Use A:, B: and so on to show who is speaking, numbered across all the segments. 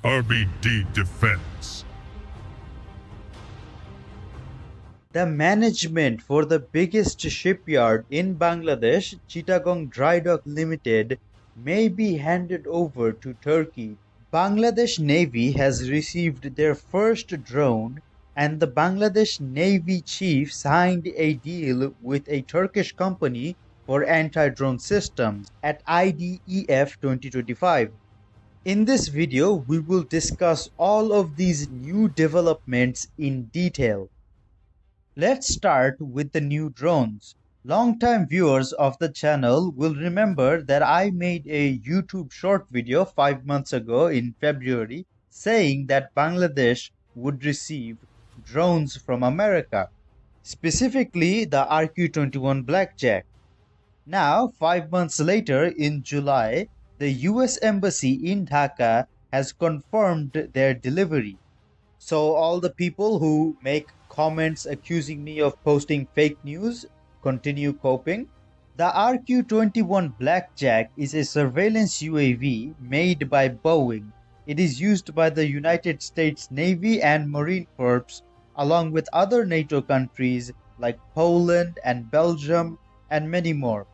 A: RBD Defense.
B: The management for the biggest shipyard in Bangladesh, Chittagong Dry Dock Limited, may be handed over to Turkey. Bangladesh Navy has received their first drone, and the Bangladesh Navy chief signed a deal with a Turkish company for anti-drone systems at IDEF 2025. In this video, we will discuss all of these new developments in detail. Let's start with the new drones. Longtime viewers of the channel will remember that I made a YouTube short video 5 months ago in February saying that Bangladesh would receive drones from America, specifically the RQ-21 Blackjack. Now, 5 months later in July, the US Embassy in Dhaka has confirmed their delivery. So all the people who make comments accusing me of posting fake news continue coping. The RQ-21 Blackjack is a surveillance UAV made by Boeing. It is used by the United States Navy and Marine Corps along with other NATO countries like Poland and Belgium and many more.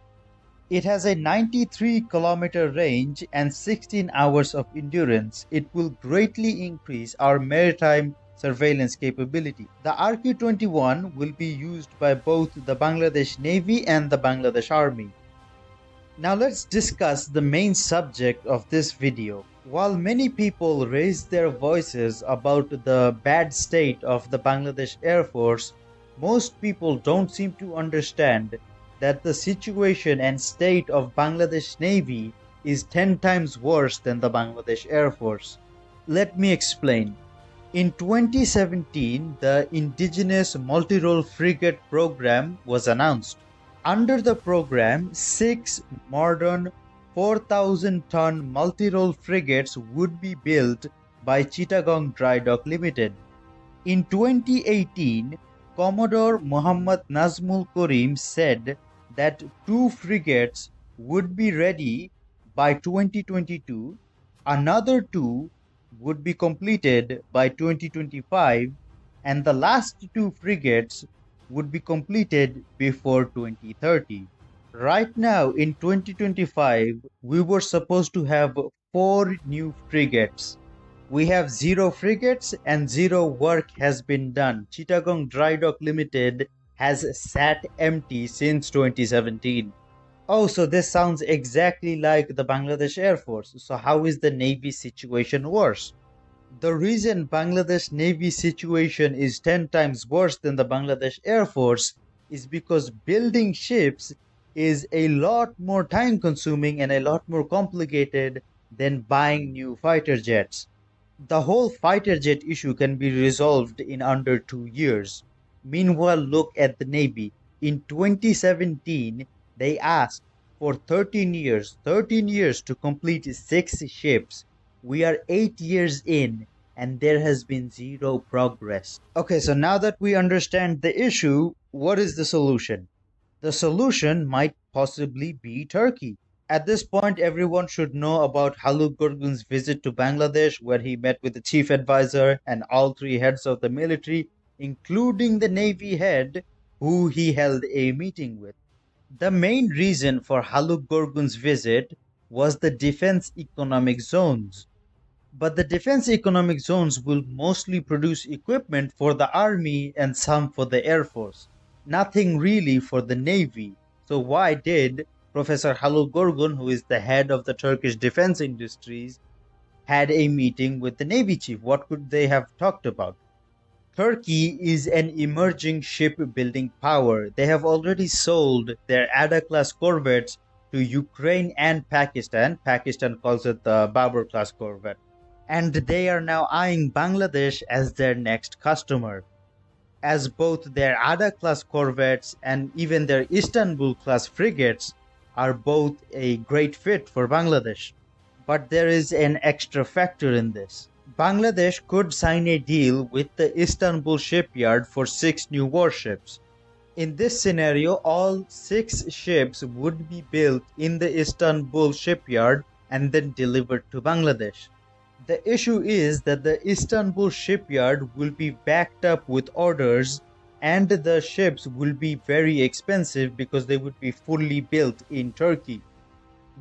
B: It has a 93-kilometer range and 16 hours of endurance. It will greatly increase our maritime surveillance capability. The RQ-21 will be used by both the Bangladesh Navy and the Bangladesh Army. Now let's discuss the main subject of this video. While many people raise their voices about the bad state of the Bangladesh Air Force, most people don't seem to understand that the situation and state of Bangladesh Navy is 10 times worse than the Bangladesh Air Force. Let me explain. In 2017, the Indigenous Multi-Role Frigate program was announced. Under the program, 6 modern 4,000-ton multi-role frigates would be built by Chittagong Dry Dock Limited. In 2018, Commodore Muhammad Nazmul Karim said that 2 frigates would be ready by 2022, another 2 would be completed by 2025, and the last 2 frigates would be completed before 2030. Right now in 2025, we were supposed to have 4 new frigates. We have 0 frigates and 0 work has been done. Chittagong Dry Dock Limited has sat empty since 2017. Oh, so this sounds exactly like the Bangladesh Air Force. So how is the Navy situation worse? The reason Bangladesh Navy situation is 10 times worse than the Bangladesh Air Force is because building ships is a lot more time consuming and a lot more complicated than buying new fighter jets. The whole fighter jet issue can be resolved in under 2 years. Meanwhile, look at the Navy. In 2017, they asked for 13 years to complete 6 ships. We are 8 years in and there has been 0 progress. Okay, so now that we understand the issue, what is the solution? The solution might possibly be Turkey. At this point, everyone should know about Haluk Gurgun's visit to Bangladesh, where he met with the chief advisor and all 3 heads of the military, including the Navy head, who he held a meeting with. The main reason for Haluk Gurgun's visit was the defense economic zones. But the defense economic zones will mostly produce equipment for the army and some for the Air Force. Nothing really for the Navy. So why did Professor Haluk Gurgun, who is the head of the Turkish defense industries, had a meeting with the Navy chief? What could they have talked about? Turkey is an emerging shipbuilding power. They have already sold their Ada-class corvettes to Ukraine and Pakistan. Pakistan calls it the Babur-class corvette. And they are now eyeing Bangladesh as their next customer, as both their Ada-class corvettes and even their Istanbul-class frigates are both a great fit for Bangladesh. But there is an extra factor in this. Bangladesh could sign a deal with the Istanbul shipyard for 6 new warships. In this scenario, all 6 ships would be built in the Istanbul shipyard and then delivered to Bangladesh. The issue is that the Istanbul shipyard will be backed up with orders, and the ships will be very expensive because they would be fully built in Turkey.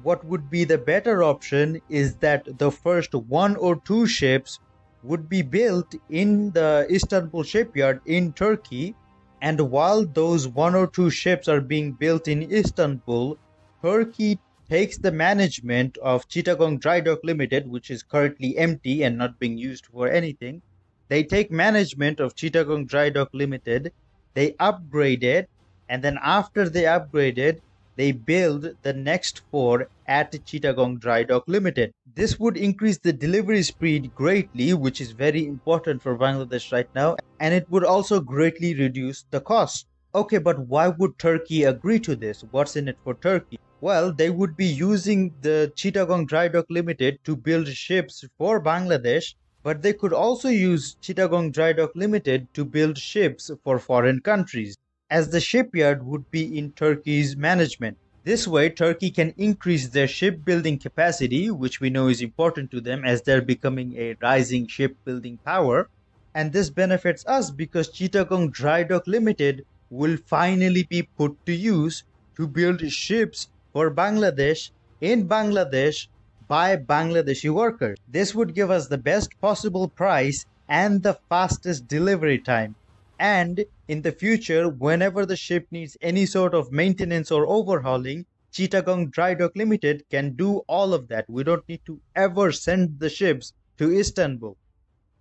B: What would be the better option is that the first one or two ships would be built in the Istanbul shipyard in Turkey, and while those one or two ships are being built in Istanbul, Turkey takes the management of Chittagong Dry Dock Limited, which is currently empty and not being used for anything. They take management of Chittagong Dry Dock Limited, they upgrade it, and then after they upgrade it, they build the next four at Chittagong Dry Dock Limited. This would increase the delivery speed greatly, which is very important for Bangladesh right now, and it would also greatly reduce the cost. Okay, but why would Turkey agree to this? What's in it for Turkey? Well, they would be using the Chittagong Dry Dock Limited to build ships for Bangladesh, but they could also use Chittagong Dry Dock Limited to build ships for foreign countries, as the shipyard would be in Turkey's management. This way, Turkey can increase their shipbuilding capacity, which we know is important to them as they're becoming a rising shipbuilding power. And this benefits us because Chittagong Dry Dock Limited will finally be put to use to build ships for Bangladesh in Bangladesh by Bangladeshi workers. This would give us the best possible price and the fastest delivery time. And in the future, whenever the ship needs any sort of maintenance or overhauling, Chittagong Dry Dock Limited can do all of that. We don't need to ever send the ships to Istanbul.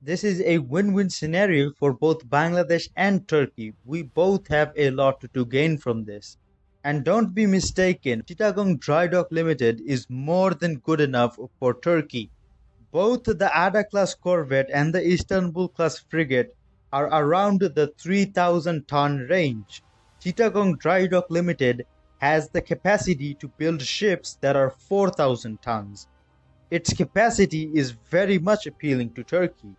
B: This is a win-win scenario for both Bangladesh and Turkey. We both have a lot to gain from this. And don't be mistaken, Chittagong Dry Dock Limited is more than good enough for Turkey. Both the Ada-class corvette and the Istanbul-class frigate are around the 3,000 ton range. Chittagong Dry Dock Limited has the capacity to build ships that are 4,000 tons. Its capacity is very much appealing to Turkey.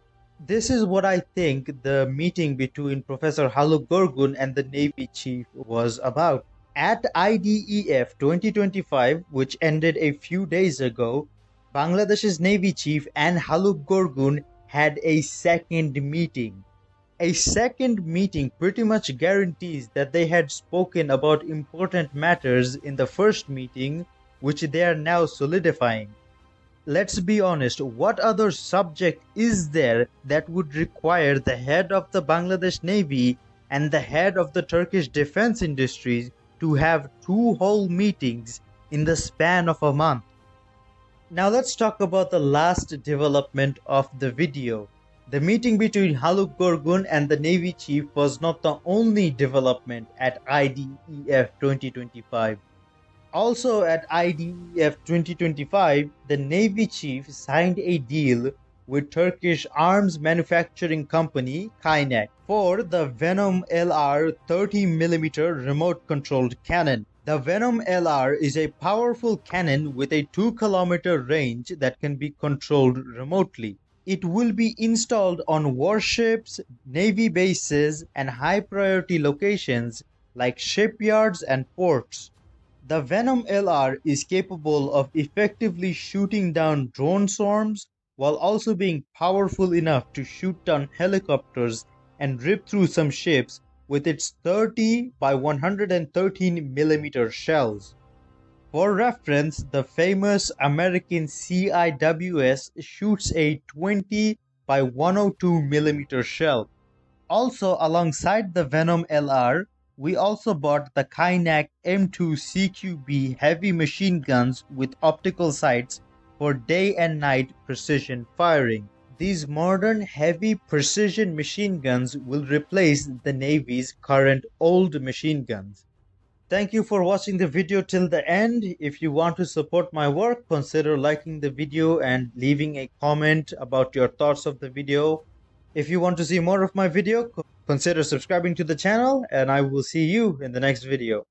B: This is what I think the meeting between Professor Haluk Gorgun and the Navy Chief was about. At IDEF 2025, which ended a few days ago, Bangladesh's Navy Chief and Haluk Gorgun had a second meeting. A second meeting pretty much guarantees that they had spoken about important matters in the first meeting, which they are now solidifying. Let's be honest, what other subject is there that would require the head of the Bangladesh Navy and the head of the Turkish defense industries to have two whole meetings in the span of a month? Now let's talk about the last development of the video. The meeting between Haluk Gorgun and the Navy Chief was not the only development at IDEF 2025. Also at IDEF 2025, the Navy Chief signed a deal with Turkish arms manufacturing company Kaynak for the Venom LR 30mm remote-controlled cannon. The Venom LR is a powerful cannon with a 2-kilometer range that can be controlled remotely. It will be installed on warships, Navy bases, and high-priority locations like shipyards and ports. The Venom LR is capable of effectively shooting down drone swarms while also being powerful enough to shoot down helicopters and rip through some ships with its 30 by 113mm shells. For reference, the famous American CIWS shoots a 20 by 102mm shell. Also, alongside the Venom LR, we also bought the Kaynak M2 CQB heavy machine guns with optical sights for day and night precision firing. These modern heavy precision machine guns will replace the Navy's current old machine guns. Thank you for watching the video till the end. If you want to support my work, consider liking the video and leaving a comment about your thoughts of the video. If you want to see more of my video, consider subscribing to the channel, and I will see you in the next video.